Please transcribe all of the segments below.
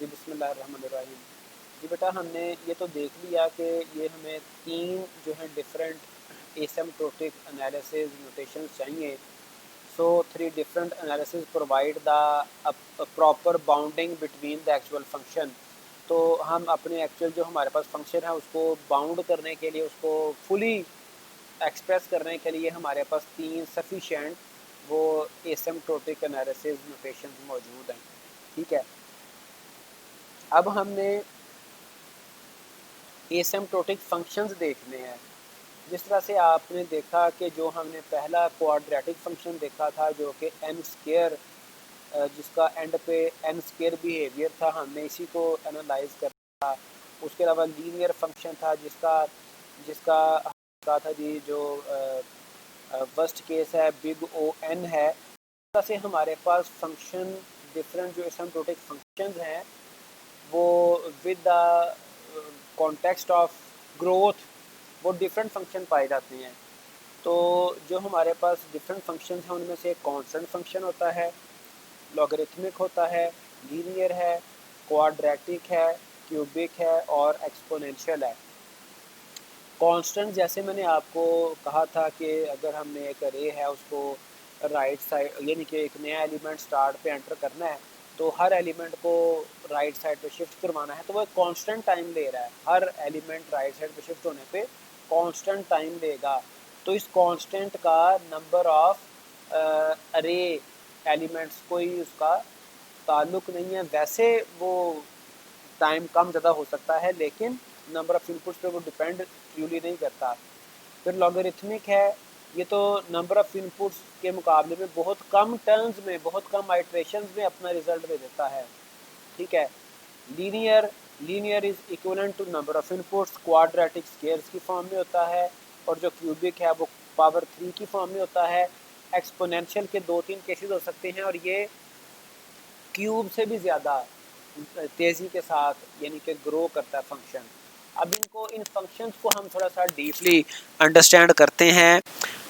जी बिस्मिल्लाहिर्रहमानिर्रहीम। जी बेटा, हमने ये तो देख लिया कि ये हमें 3 जो है डिफरेंट एसिम्प्टोटिक एनालिसिस नोटेशंस चाहिए। सो 3 different analysis provide the proper bounding between the actual function. तो हम अपने एक्चुअल जो हमारे पास फंक्शन है उसको बाउंड करने के लिए, उसको फुली एक्सप्रेस करने के लिए हमारे पास 3 सफिशिएंट वो एसिम्प्टोटिक एनालिसिस नोटेशंस मौजूद हैं। ठीक है, अब हमने एसिम्प्टोटिक फंक्शंस देखने हैं। जिस तरह से आपने देखा कि जो हमने पहला क्वाड्रेटिक फंक्शन देखा था जो कि एन स्केयर, जिसका एंड पे एन स्केयर बिहेवियर था, हमने इसी को एनालाइज करा था। उसके अलावा लीनियर फंक्शन था जिसका जिसका कहा था जी, जो फर्स्ट केस है बिग ओ एन है। इस तरह से हमारे पास फंक्शन डिफरेंट जो एसिम्प्टोटिक फंक्शंस हैं वो with the context of growth वो डिफरेंट फंक्शन पाए जाते हैं। तो जो हमारे पास डिफरेंट फंक्शन हैं उनमें से एक कांस्टेंट फंक्शन होता है, लॉगरिथमिक होता है, लीनियर है, क्वाड्रेटिक है, क्यूबिक है और एक्सपोनेंशियल है। कांस्टेंट जैसे मैंने आपको कहा था कि अगर हमने एक अरे है उसको राइट साइड यानी कि एक नया एलिमेंट स्टार्ट पे एंटर करना है तो हर एलिमेंट को राइट साइड पे शिफ्ट करवाना है, तो वो कांस्टेंट टाइम ले रहा है। हर एलिमेंट राइट साइड पे शिफ्ट होने पे कांस्टेंट टाइम लेगा। तो इस कांस्टेंट का नंबर ऑफ अरे एलिमेंट्स कोई उसका ताल्लुक नहीं है। वैसे वो टाइम कम ज़्यादा हो सकता है लेकिन नंबर ऑफ़ इनपुट्स पे वो डिपेंड ट्रूली नहीं करता। फिर लॉगरिथमिक है, ये तो नंबर ऑफ़ इनपुट्स के मुकाबले में बहुत कम टर्म्स में, बहुत कम आइट्रेशंस में अपना रिजल्ट दे देता है। ठीक है, linear linear is equivalent to number of inputs, quadratic squares की फॉर्म में होता है। और जो क्यूबिक है वो पावर 3 की फॉर्म में होता है। एक्सपोनेंशियल के 2-3 केसेस हो सकते हैं और ये क्यूब से भी ज़्यादा तेज़ी के साथ यानी कि ग्रो करता है फंक्शन। अब इन फंक्शंस को हम थोड़ा सा डीपली अंडरस्टैंड करते हैं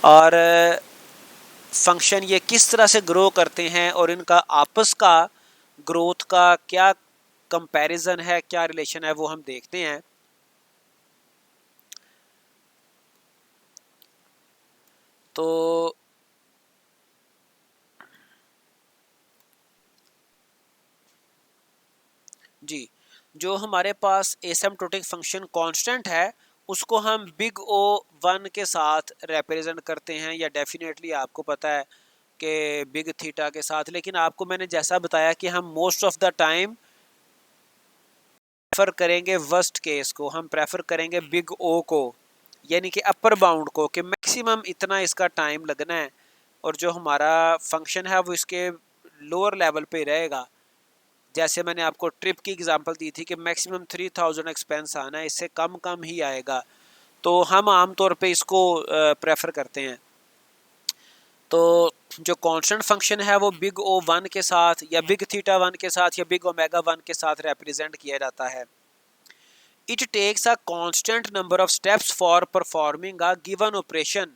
और फंक्शन ये किस तरह से ग्रो करते हैं और इनका आपस का ग्रोथ का क्या कंपैरिजन है, क्या रिलेशन है, वो हम देखते हैं। तो जी, जो हमारे पास एसिम्प्टोटिक फंक्शन कांस्टेंट है उसको हम बिग ओ 1 के साथ रिप्रेजेंट करते हैं, या डेफिनेटली आपको पता है कि बिग थीटा के साथ। लेकिन आपको मैंने जैसा बताया कि हम most of the time prefer करेंगे वर्स्ट केस को, हम प्रेफर करेंगे बिग ओ को, यानी कि अपर बाउंड को, कि मैक्सिमम इतना इसका टाइम लगना है और जो हमारा फंक्शन है वो इसके लोअर लेवल पे रहेगा। जैसे मैंने आपको ट्रिप की एग्जांपल दी थी कि मैक्सिमम 3000 एक्सपेंस आना है, इससे कम कम ही आएगा। तो हम आमतौर पे इसको प्रेफर करते हैं। तो जो कांस्टेंट फंक्शन है वो बिग ओ 1 के साथ या बिग थीटा 1 के साथ या बिग ओमेगा 1 के साथ रिप्रेजेंट किया जाता है। It takes a constant number of steps for performing a given operation,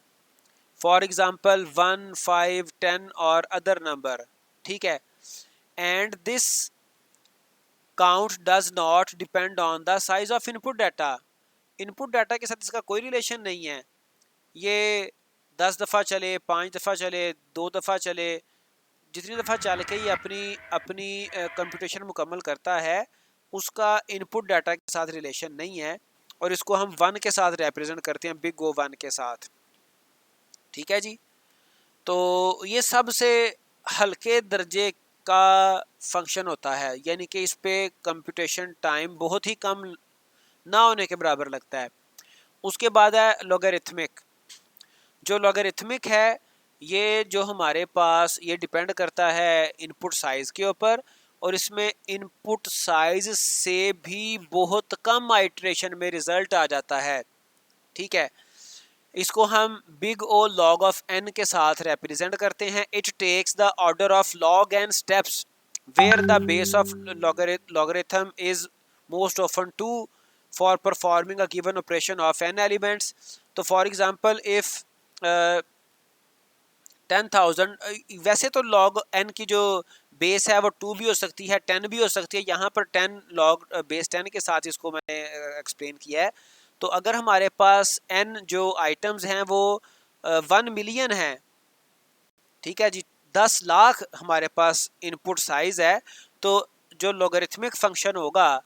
for example 1, 5, 10 और अदर नंबर। ठीक है, and this count does not depend on the size of input data. Input data के साथ इसका कोई रिलेशन नहीं है। ये 10 दफ़ा चले, 5 दफ़ा चले, 2 दफ़ा चले, जितनी दफ़ा चल के ये अपनी अपनी कंप्यूटेशन मुकम्मल करता है उसका इनपुट डाटा के साथ रिलेशन नहीं है। और इसको हम 1 के साथ रिप्रेजेंट करते हैं, बिग ओ 1 के साथ। ठीक है जी, तो ये सबसे हल्के दर्जे का फंक्शन होता है, यानी कि इस पे कंप्यूटेशन टाइम बहुत ही कम ना होने के बराबर लगता है। उसके बाद है लॉगरिथमिक। जो लॉगरिथमिक है ये जो हमारे पास ये डिपेंड करता है इनपुट साइज के ऊपर, और इसमें इनपुट साइज से भी बहुत कम आइट्रेशन में रिजल्ट आ जाता है। ठीक है, इसको हम big O log of N के साथ रिप्रेजेंट करते हैं। It takes the order of log N steps where the base of logarithm is most often 2 for performing a given operation of N elements. तो फॉर एग्जांपल इफ 10,000, वैसे तो log N की जो base है वो 2 भी हो सकती है, 10 भी हो सकती है। यहाँ पर 10 लॉग बेस 10 के साथ इसको मैंने एक्सप्लेन किया है। तो अगर हमारे पास n जो आइटम्स हैं वो 1 मिलियन है, ठीक है जी, 10 लाख हमारे पास इनपुट साइज है, तो जो लॉगरिथमिक फंक्शन होगा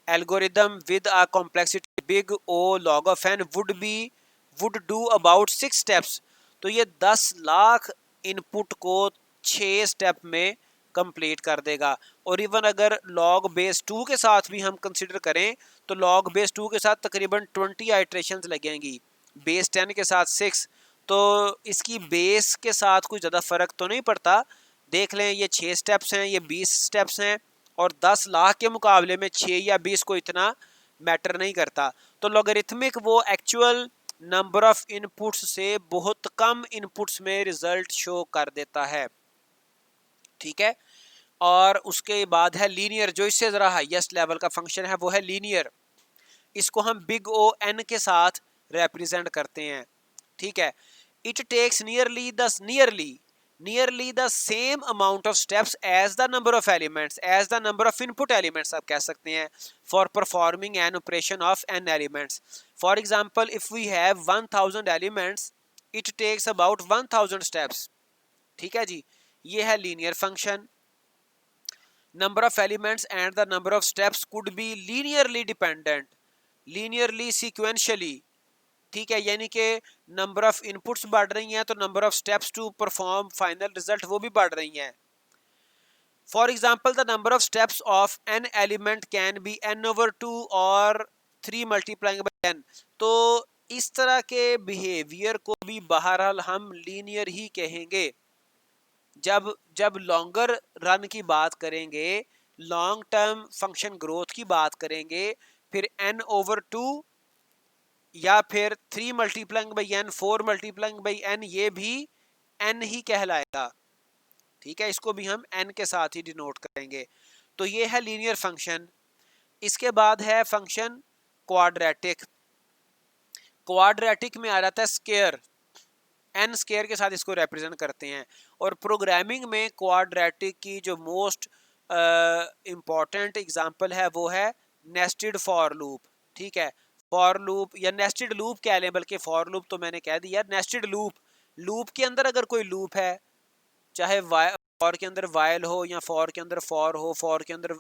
algorithm with a complexity big O log of N would do about 6 steps. तो ये 10 लाख इनपुट को 6 स्टेप में कंप्लीट कर देगा। और इवन अगर लॉग बेस 2 के साथ भी हम कंसिडर करें तो लॉग बेस 2 के साथ तकरीबन 20 आइट्रेशंस लगेंगी, बेस 10 के साथ 6। तो इसकी बेस के साथ कोई ज़्यादा फ़र्क तो नहीं पड़ता। देख लें ये 6 स्टेप्स हैं, ये 20 स्टेप्स हैं, और 10 लाख के मुकाबले में 6 या 20 को इतना मैटर नहीं करता। तो लॉगरिथमिक वो एक्चुअल नंबर ऑफ इनपुट्स से बहुत कम इनपुट्स में रिजल्ट शो कर देता है, ठीक है। और उसके बाद है लीनियर, जो इससे ज़रा हाईएस्ट लेवल का फंक्शन है वो है लीनियर। इसको हम बिग ओ एन के साथ रिप्रेजेंट करते हैं, ठीक है। It takes nearly the same amount of steps as the number of elements, as the number of input elements आप कह सकते हैं, for performing N operation of N elements. For example if we have 1000 elements it takes about 1000 steps, ठीक है जी। ये है linear function. Number of elements and the number of steps could be linearly dependent, linearly sequentially, ठीक है। यानी कि number of inputs बढ़ रही हैं तो number of steps to perform final result वो भी बढ़ रही हैं। For example the number of steps of N element can be n/2 और 3 मल्टीप्लाइंग बाई n। तो इस तरह के बिहेवियर को भी बहरहाल हम लीनियर ही कहेंगे। जब जब लॉन्गर रन की बात करेंगे, लॉन्ग टर्म फंक्शन ग्रोथ की बात करेंगे, फिर n/2 या फिर 3 multiplying by n, 4 multiplying by n, ये भी n ही कहलाएगा, ठीक है। इसको भी हम n के साथ ही डिनोट करेंगे। तो ये है लीनियर फंक्शन। इसके बाद है फंक्शन क्वाड्रेटिक। क्वाड्रेटिक में आ जाता है स्केयर, n स्केयर के साथ इसको रिप्रेजेंट करते हैं। और प्रोग्रामिंग में क्वाड्रेटिक की जो मोस्ट इम्पॉर्टेंट एग्जांपल है वो है नेस्टेड फॉर लूप, ठीक है। फॉर लूप या नेस्टेड लूप कह लें, बल्कि फॉर लूप तो मैंने कह दिया। नेस्टेड लूप, लूप के अंदर अगर कोई लूप है, चाहे फॉर के अंदर वाइल हो या फॉर के अंदर फॉर हो, फॉर के अंदर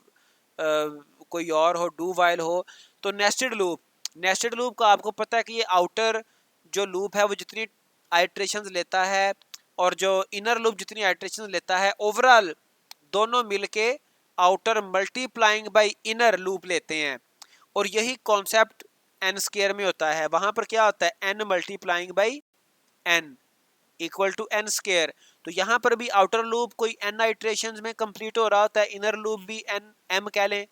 कोई और हो, डू वाइल हो, तो नेस्टेड लूप, नेस्टेड लूप का आपको पता है कि ये आउटर जो लूप है वो जितनी आइट्रेशंस लेता है और जो इनर लूप जितनी आइट्रेशंस लेता है, ओवरऑल दोनों मिलके outer multiplying by inner loop लेते हैं। और यही कॉन्सेप्ट एन स्क्वायर में होता है। वहां पर क्या होता है, N multiplying by N equal to N square. तो यहाँ पर भी आउटर लूप कोई एन आइट्रेशन में कंप्लीट हो रहा होता है, इनर लूप भी एन एम कह लें,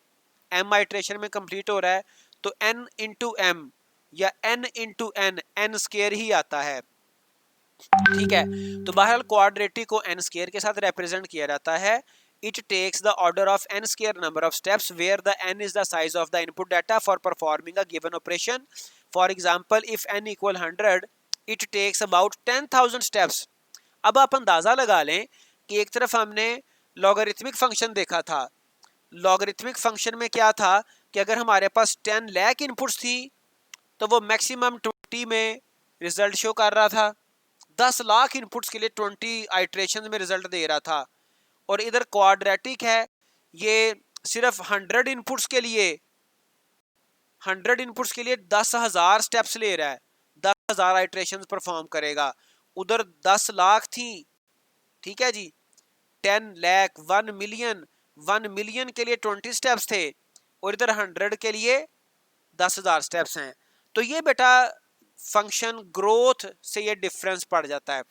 एम आइट्रेशन में कंप्लीट हो रहा है, तो एन इंटू एम या N into N, N square ही आता है, ठीक है। तो बहरहाल क्वाड्रेटिक को एन स्क्वायर के साथ रिप्रेजेंट किया जाता है। It takes the order of n square number of steps where the n is the size of the input data for performing a given operation. For example, if n equal 100, it takes about 10,000 steps. अब आप अंदाज़ा लगा लें कि एक तरफ हमने logarithmic function देखा था। लॉगरिथमिक फंक्शन में क्या था कि अगर हमारे पास 10 लाख इनपुट्स थी तो वो मैक्सिमम 20 में रिजल्ट शो कर रहा था। 10 लाख इनपुट्स के लिए 20 आइट्रेशन में रिजल्ट दे रहा था। और इधर क्वाड्रेटिक है, ये सिर्फ 100 इनपुट्स के लिए 10,000 स्टेप्स ले रहा है, 10,000 आइट्रेशंस परफॉर्म करेगा। उधर 10 लाख थी, ठीक है जी, 10 लाख, 1 मिलियन के लिए 20 स्टेप्स थे, और इधर 100 के लिए 10,000 स्टेप्स हैं। तो ये बेटा फंक्शन ग्रोथ से ये डिफरेंस पड़ जाता है।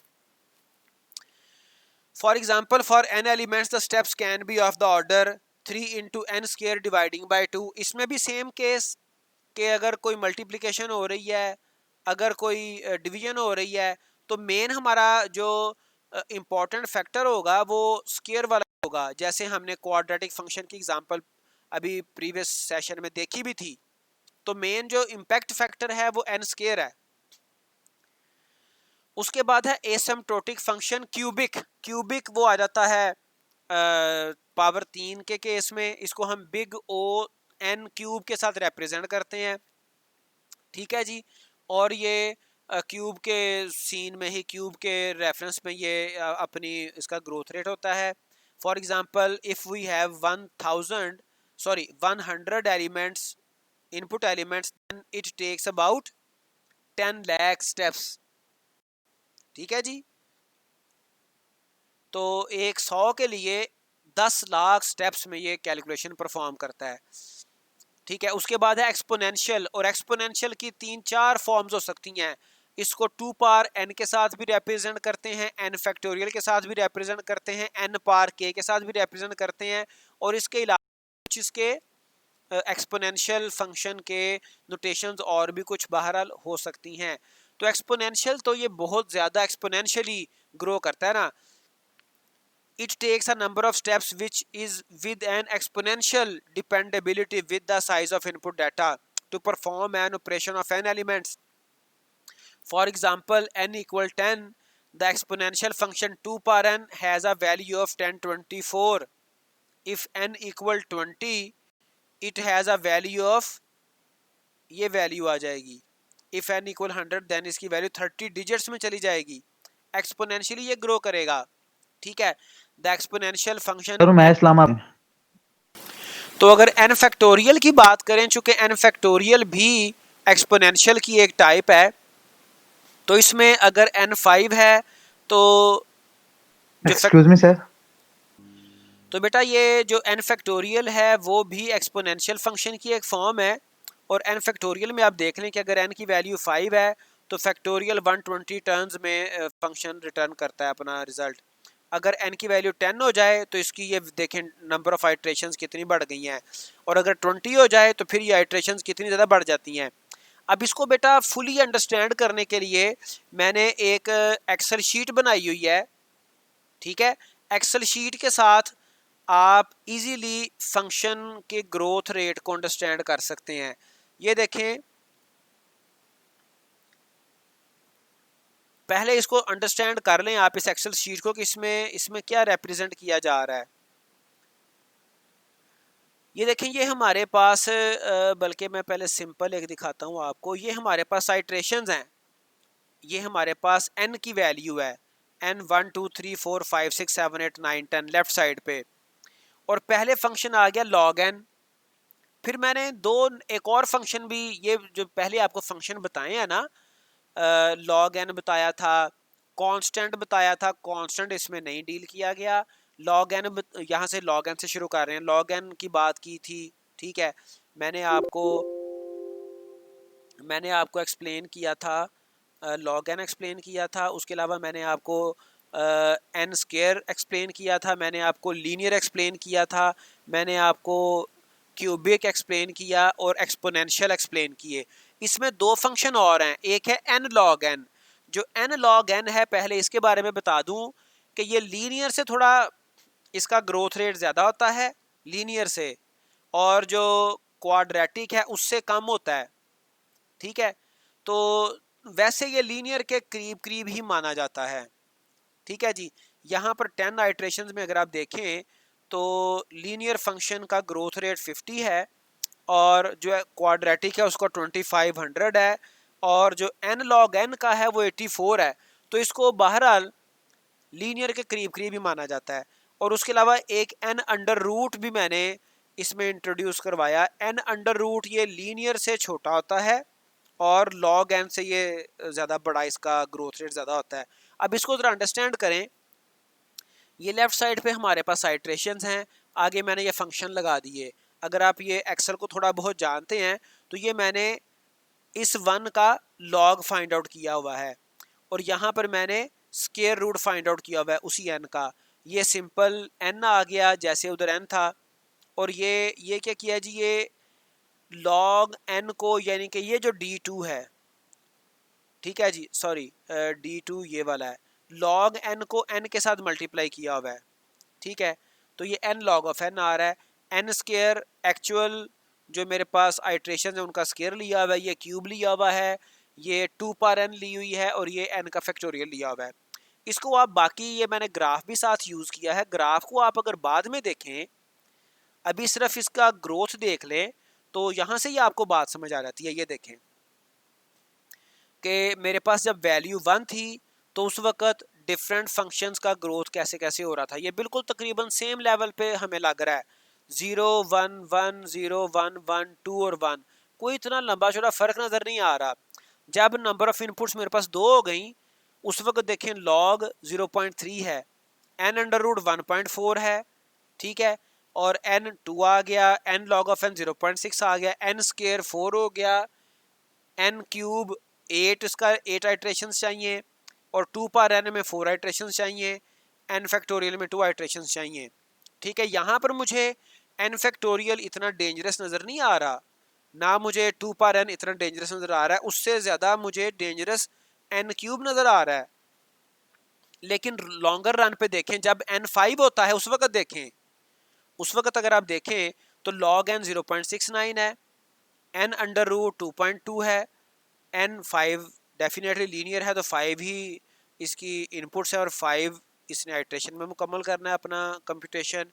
For example, for n elements the steps can be of the order 3 into n square dividing by 2। इसमें भी सेम केस कि अगर कोई मल्टीप्लिकेशन हो रही है, अगर कोई डिवीजन हो रही है, तो मेन हमारा जो इम्पोर्टेंट फैक्टर होगा वो स्क्वायर वाला होगा। जैसे हमने क्वाड्रेटिक फंक्शन की एग्जांपल अभी प्रीवियस सेशन में देखी भी थी। तो मेन जो इम्पैक्ट फैक्टर है वो n स्क्वायर है। उसके बाद है एसिम्प्टोटिक फंक्शन क्यूबिक। क्यूबिक वो आ जाता है पावर 3 के केस में इसको हम बिग ओ एन क्यूब के साथ रिप्रेजेंट करते हैं, ठीक है जी। और ये क्यूब के सीन में ही, क्यूब के रेफरेंस में ये अपनी इसका ग्रोथ रेट होता है। For example if we have 100 elements, input elements, then it takes about 10 lakh steps, ठीक है जी। तो एक 100 के लिए 10 लाख स्टेप्स में ये कैलकुलेशन परफॉर्म करता है, ठीक है। उसके बाद है एक्सपोनेंशियल, और एक्सपोनेंशियल की 3-4 फॉर्म्स हो सकती हैं। इसको 2 पावर n के साथ भी रिप्रेजेंट करते हैं, n फैक्टोरियल के साथ भी रिप्रेजेंट करते हैं, n पावर k के साथ भी रिप्रेजेंट करते हैं, और इसके अलावा कुछ इसके एक्सपोनेंशियल फंक्शन के नोटेशंस और भी कुछ बहरहाल हो सकती हैं। तो एक्सपोनेंशियल तो ये बहुत ज़्यादा एक्सपोनेंशियली ग्रो करता है ना। It takes a number of steps which is with an exponential dependability with the size of input data to perform an operation of n elements. For example, n equal 10, the exponential function 2 power n has a value of 1024. If n equal 20, it has a value of, ये value आ जाएगी। If n equal 100, then इसकी value 30 digits में चली जाएगी। Exponentially ये grow करेगा, ठीक है। द एक्सपोनेंशियल फंक्शन, तो अगर n फैक्टोरियल की बात करें, चूंकि n फैक्टोरियल भी एक्सपोनेंशियल की एक टाइप है, तो इसमें अगर n 5 है तो एक्सक्यूज मी सर, तो बेटा ये जो n फैक्टोरियल है वो भी एक्सपोनेंशियल फंक्शन की एक फॉर्म है। और n फैक्टोरियल में आप देख लें कि अगर n की वैल्यू 5 है तो फैक्टोरियल 120 टर्न्स में फंक्शन रिटर्न करता है अपना रिजल्ट। अगर n की वैल्यू 10 हो जाए तो इसकी ये देखें नंबर ऑफ आइट्रेशंस कितनी बढ़ गई हैं, और अगर 20 हो जाए तो फिर ये आइट्रेशंस कितनी ज़्यादा बढ़ जाती हैं। अब इसको बेटा फुली अंडरस्टैंड करने के लिए मैंने एक एक्सेल शीट बनाई हुई है, ठीक है। एक्सेल शीट के साथ आप इजीली फंक्शन के ग्रोथ रेट को अंडरस्टैंड कर सकते हैं। ये देखें, पहले इसको अंडरस्टैंड कर लें आप इस एक्सेल शीट को कि इसमें क्या रिप्रेजेंट किया जा रहा है। ये देखें, ये हमारे पास बल्कि मैं पहले सिंपल एक दिखाता हूँ आपको। ये हमारे पास आइट्रेशंस हैं, ये हमारे पास n की वैल्यू है, n 1 2 3 4 5 6 7 8 9 10 लेफ्ट साइड पे, और पहले फंक्शन आ गया log n। फिर मैंने एक और फंक्शन भी, ये जो पहले आपको फंक्शन बताए हैं ना, log n बताया था, कांस्टेंट बताया था, कांस्टेंट इसमें नहीं डील किया गया। log n, यहाँ से log n से शुरू कर रहे हैं, log n की बात की थी, ठीक है। मैंने आपको एक्सप्लेन किया था, log n एक्सप्लेन किया था। उसके अलावा मैंने आपको n स्क्वायर एक्सप्लेन किया था, मैंने आपको लीनियर एक्सप्लेन किया था, मैंने आपको क्यूबिक एक्सप्लेन किया और एक्सपोनेंशियल एक्सप्लेन किए। इसमें 2 फंक्शन और हैं, एक है n log n। जो n log n है, पहले इसके बारे में बता दूं कि ये लीनियर से थोड़ा इसका ग्रोथ रेट ज़्यादा होता है लीनियर से, और जो क्वाड्रेटिक है उससे कम होता है, ठीक है। तो वैसे ये लीनियर के करीब करीब ही माना जाता है, ठीक है जी। यहाँ पर 10 आइट्रेशंस में अगर आप देखें तो लीनियर फंक्शन का ग्रोथ रेट 50 है, और जो है क्वाड्रेटिक है उसका 2500 है, और जो n log n का है वो 84 है। तो इसको बहरहाल लीनियर के करीब करीब ही माना जाता है। और उसके अलावा एक n अंडर रूट भी मैंने इसमें इंट्रोड्यूस करवाया। n अंडर रूट ये लीनियर से छोटा होता है, और log n से ये ज़्यादा बड़ा, इसका ग्रोथ रेट ज़्यादा होता है। अब इसको ज़रा अंडरस्टैंड करें। ये लेफ्ट साइड पे हमारे पास आइट्रेशंस हैं, आगे मैंने ये फंक्शन लगा दिए। अगर आप ये एक्सेल को थोड़ा बहुत जानते हैं तो ये मैंने इस 1 का लॉग फाइंड आउट किया हुआ है, और यहाँ पर मैंने स्क्वायर रूट फाइंड आउट किया हुआ है उसी n का। ये सिंपल n आ गया जैसे उधर n था, और ये क्या किया जी, ये log n को, यानी कि ये जो d2 है, ठीक है जी, सॉरी d2 ये वाला है, log n को n के साथ मल्टीप्लाई किया हुआ है, ठीक है। तो ये n log ऑफ n आ रहा है। n स्क्वायर एक्चुअल जो मेरे पास आइट्रेशन है उनका स्क्वायर लिया हुआ है, ये क्यूब लिया हुआ है, ये 2 पावर n ली हुई है, और ये n का फैक्टोरियल लिया हुआ है। इसको आप बाकी ये मैंने ग्राफ भी साथ यूज़ किया है। ग्राफ को आप अगर बाद में देखें, अभी सिर्फ इसका ग्रोथ देख लें तो यहाँ से ही आपको बात समझ आ जाती है। ये देखें कि मेरे पास जब वैल्यू 1 थी तो उस वक़्त डिफरेंट फंक्शंस का ग्रोथ कैसे कैसे हो रहा था। ये बिल्कुल तकरीबन सेम लेवल पे हमें लग रहा है, 0 1 1 0 1 1 2 और 1, कोई इतना लंबा चौड़ा फ़र्क नज़र नहीं आ रहा। जब नंबर ऑफ़ इनपुट्स मेरे पास 2 हो गई, उस वक्त देखें लॉग 0.3 है, n अंडर रूट 1.4 है, ठीक है, और n 2 आ गया, n log ऑफ n 0.6 आ गया, n स्केयर 4 हो गया, n क्यूब 8, इसका 8 आइट्रेशन चाहिए, और 2 पावर n में 4 आइट्रेशन चाहिए, n फैक्टोरियल में 2 आइट्रेशन चाहिए। ठीक है, यहाँ पर मुझे n फैक्टोरियल इतना डेंजरस नज़र नहीं आ रहा, ना मुझे 2 पावर n इतना डेंजरस नज़र आ रहा है, उससे ज़्यादा मुझे डेंजरस n क्यूब नज़र आ रहा है। लेकिन लॉन्गर रन पे देखें, जब n 5 होता है उस वक्त देखें, उस वक्त अगर आप देखें तो log n 0.69 है, n अंडर रूट 2.2 है, n 5 डेफिनेटली लीनियर है तो 5 ही इसकी इनपुट्स है और 5 इसने आइट्रेशन में मुकम्मल करना है अपना कंप्यूटेशन।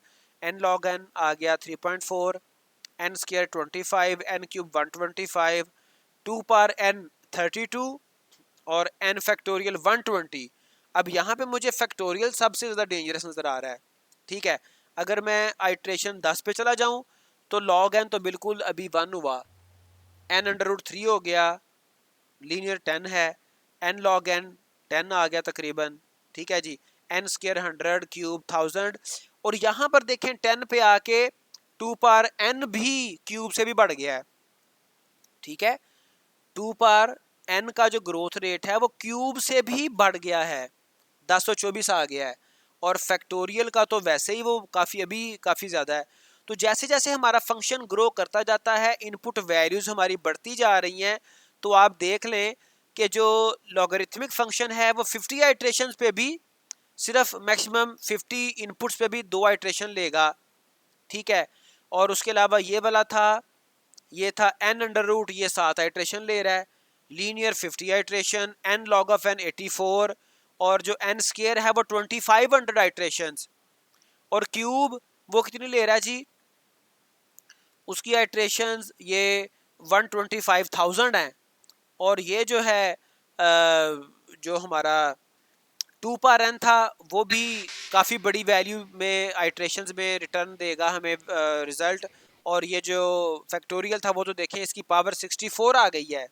n log n आ गया 3.4, n square 25, n cube 125, 2 power n 32 और n फैक्टोरियल 120। अब यहाँ पे मुझे फैक्टोरियल सबसे ज़्यादा डेंजरस नज़र आ रहा है। ठीक है, अगर मैं आइट्रेशन 10 पे चला जाऊँ तो log n तो बिल्कुल अभी 1 हुआ, n अंडर रूट 3 हो गया, लीनियर 10 है, n log n 10 आ गया तकरीबन। ठीक है जी, n स्क्वायर 100 क्यूब 1000, और यहाँ पर देखें 10 पे आके 2 पावर n भी क्यूब से भी बढ़ गया है। ठीक है, 2 पावर n का जो ग्रोथ रेट है वो क्यूब से भी बढ़ गया है, 1024 आ गया है, और फैक्टोरियल का तो वैसे ही वो काफ़ी ज़्यादा है। तो जैसे जैसे हमारा फंक्शन ग्रो करता जाता है, इनपुट वैल्यूज़ हमारी बढ़ती जा रही हैं, तो आप देख लें कि जो लॉगरिथमिक फंक्शन है वो 50 आइट्रेशंस पे भी सिर्फ मैक्सिमम 50 इनपुट्स पे भी 2 आइट्रेशन लेगा। ठीक है, और उसके अलावा ये था n अंडर रूट, ये 7 आइट्रेशन ले रहा है, linear 50 iteration, n log of n 84, और जो n स्केयर है वो 2500 आइट्रेशंस, और क्यूब वो कितनी ले रहा है जी, उसकी आइट्रेशंस ये 125,000 हैं, और ये जो है जो हमारा 2 पावर n था वो भी काफ़ी बड़ी वैल्यू में आइट्रेशंस में रिटर्न देगा हमें रिजल्ट, और ये जो फैक्टोरियल था वो तो देखें इसकी पावर 64 आ गई है,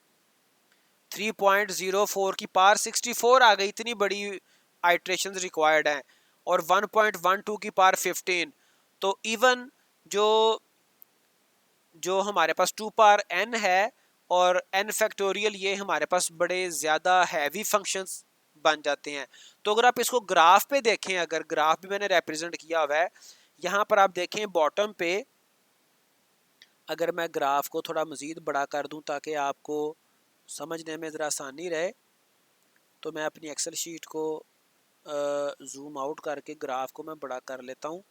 3.04 की पावर 64 आ गई, इतनी बड़ी आइट्रेशंस रिक्वायर्ड हैं, और 1.12 की पावर 15। तो इवन जो जो हमारे पास 2 पावर n है और n फैक्टोरियल, ये हमारे पास बड़े ज़्यादा हैवी फंक्शंस बन जाते हैं। तो अगर आप इसको ग्राफ पे देखें, अगर ग्राफ भी मैंने रिप्रेजेंट किया हुआ है, यहाँ पर आप देखें बॉटम पे, अगर मैं ग्राफ को थोड़ा मज़ीद बड़ा कर दूँ ताकि आपको समझने में ज़रा आसानी रहे, तो मैं अपनी एक्सेल शीट को जूम आउट करके ग्राफ को मैं बड़ा कर लेता हूँ।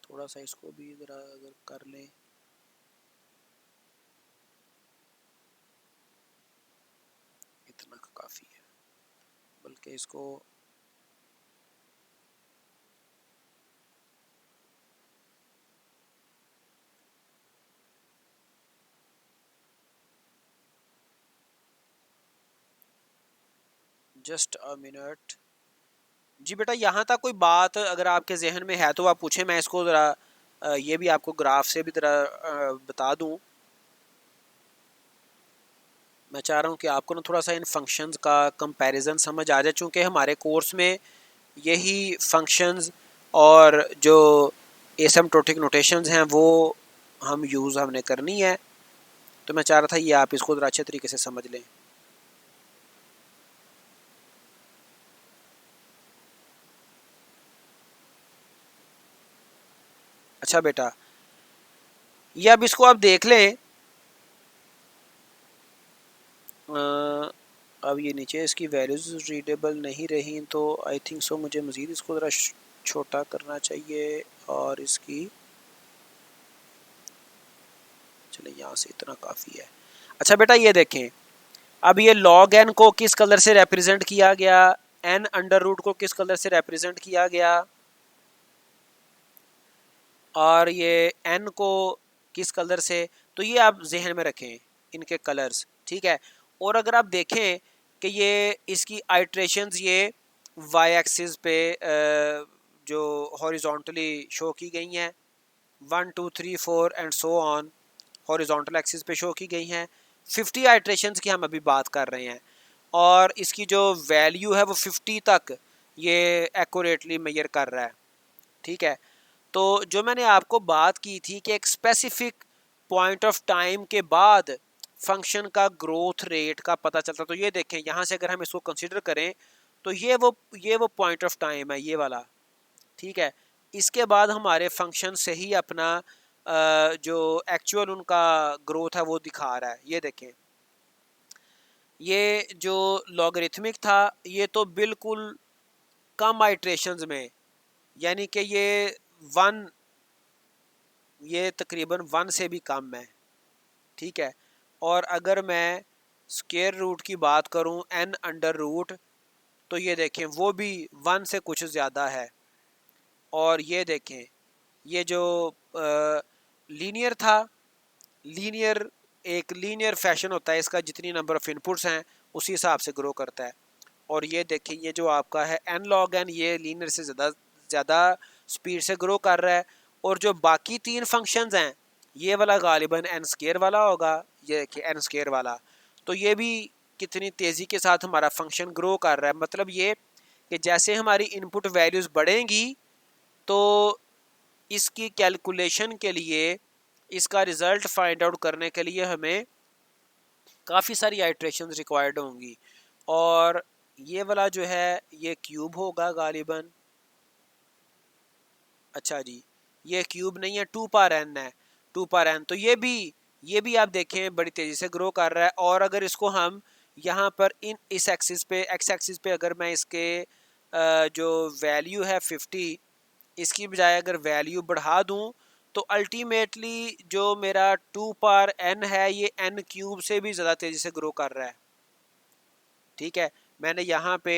थोड़ा सा इसको भी ज़रा अगर कर लें, इतना काफ़ी है, बल्कि इसको जस्ट अ मिनट जी बेटा, यहाँ तक कोई बात अगर आपके जहन में है तो आप पूछें, मैं इसको ज़रा ये भी आपको ग्राफ से भी ज़रा बता दूँ। मैं चाह रहा हूँ कि आपको ना थोड़ा सा इन फंक्शंस का कंपैरिजन समझ आ जाए, चूँकि हमारे कोर्स में यही फंक्शंस और जो एसिम्प्टोटिक नोटेशंस हैं वो हमने करनी है, तो मैं चाह रहा था ये आप इसको ज़रा अच्छे तरीके से समझ लें। अच्छा बेटा, ये अब इसको आप देख लें, अब ये नीचे इसकी वैल्यूज़ रीडेबल नहीं रही, तो आई थिंक सो मुझे मज़ीद इसको ज़रा छोटा करना चाहिए, और इसकी चले यहाँ से इतना काफ़ी है। अच्छा बेटा ये देखें, अब ये log n को किस कलर से रिप्रेजेंट किया गया, n अंडर रूट को किस कलर से रिप्रेजेंट किया गया, और ये n को किस कलर से, तो ये आप जहन में रखें इनके कलर्स, ठीक है। और अगर आप देखें कि ये इसकी आइट्रेशंस ये y एक्सिस पे जो हॉरिजॉन्टली शो की गई हैं, 1 2 3 4 and so on, horizontal axis पे शो की गई हैं। 50 आइट्रेशंस की हम अभी बात कर रहे हैं, और इसकी जो वैल्यू है वो 50 तक ये एक्यूरेटली मेजर कर रहा है, ठीक है। तो जो मैंने आपको बात की थी कि एक स्पेसिफिक पॉइंट ऑफ टाइम के बाद फंक्शन का ग्रोथ रेट का पता चलता, तो ये देखें यहाँ से अगर हम इसको कंसिडर करें तो ये वो पॉइंट ऑफ टाइम है, ये वाला, ठीक है। इसके बाद हमारे फंक्शन से ही अपना जो एक्चुअल उनका ग्रोथ है वो दिखा रहा है। ये देखें, ये जो लॉगरिथमिक था ये तो बिल्कुल कम आइट्रेशंस में, यानी कि ये तकरीबन 1 से भी कम है, ठीक है। और अगर मैं स्क्वायर रूट की बात करूं n अंडर रूट, तो ये देखें वो भी 1 से कुछ ज़्यादा है। और ये देखें, ये जो लीनियर था, एक लीनियर फैशन होता है इसका, जितनी नंबर ऑफ़ इनपुट्स हैं उसी हिसाब से ग्रो करता है। और ये देखें, ये जो आपका है n log n, ये लीनियर से ज़्यादा स्पीड से ग्रो कर रहा है। और जो बाकी 3 फंक्शंस हैं, ये वाला गालिबन n स्क्वायर वाला होगा, ये देखिए n स्क्वायर वाला, तो ये भी कितनी तेज़ी के साथ हमारा फंक्शन ग्रो कर रहा है। मतलब ये कि जैसे हमारी इनपुट वैल्यूज़ बढ़ेंगी तो इसकी कैलकुलेशन के लिए, इसका रिज़ल्ट फाइंड आउट करने के लिए हमें काफ़ी सारी आइट्रेशंस रिक्वायर्ड होंगी। और ये वाला जो है ये क्यूब होगा गालिबन, अच्छा जी, ये क्यूब नहीं है, 2 पावर n है, 2 पावर n, तो ये भी आप देखें बड़ी तेज़ी से ग्रो कर रहा है। और अगर इसको हम यहाँ पर इस एक्सिस पे, एक्स एक्सिस पे अगर मैं इसके जो वैल्यू है 50, इसकी बजाय अगर वैल्यू बढ़ा दूँ तो अल्टीमेटली जो मेरा 2 पावर n है ये n क्यूब से भी ज़्यादा तेज़ी से ग्रो कर रहा है, ठीक है। मैंने यहाँ पे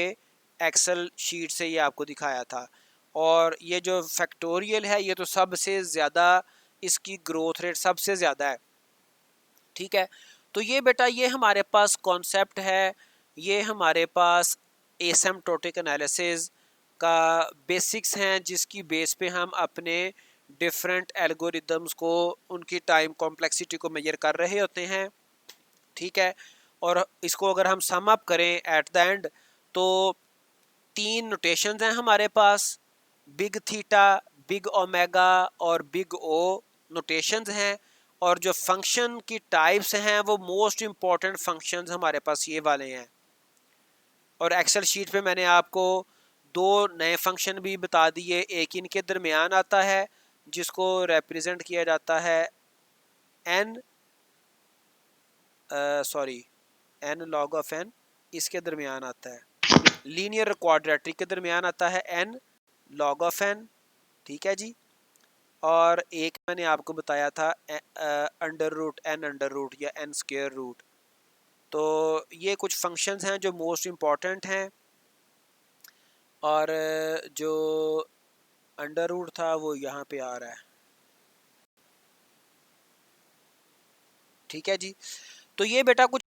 एक्सेल शीट से ये आपको दिखाया था। और ये जो फैक्टोरियल है ये तो सबसे ज़्यादा, इसकी ग्रोथ रेट सबसे ज़्यादा है, ठीक है। तो ये बेटा ये हमारे पास कॉन्सेप्ट है, ये हमारे पास एसिम्प्टोटिक एनालिसिस का बेसिक्स हैं, जिसकी बेस पे हम अपने डिफरेंट एल्गोरिदम्स को, उनकी टाइम कॉम्प्लेक्सिटी को मेजर कर रहे होते हैं, ठीक है। और इसको अगर हम सम अप करें एट द एंड, तो 3 नोटेशंस हैं हमारे पास, बिग थीटा, बिग ओमेगा और बिग ओ नोटेशंस हैं। और जो फंक्शन की टाइप्स हैं वो मोस्ट इम्पॉर्टेंट फंक्शंस हमारे पास ये वाले हैं। और एक्सेल शीट पे मैंने आपको 2 नए फंक्शन भी बता दिए, एक इनके दरमियान आता है जिसको रिप्रेजेंट किया जाता है n n log of n, इसके दरमियान आता है लीनियर क्वाड्रेटिक के दरमियान आता है n log ऑफ n, ठीक है जी। और एक मैंने आपको बताया था under root n under root या n स्क्वायर रूट। तो ये कुछ फंक्शंस हैं जो मोस्ट इम्पॉर्टेंट हैं। और जो अंडर रूट था वो यहाँ पे आ रहा है, ठीक है जी। तो ये बेटा कुछ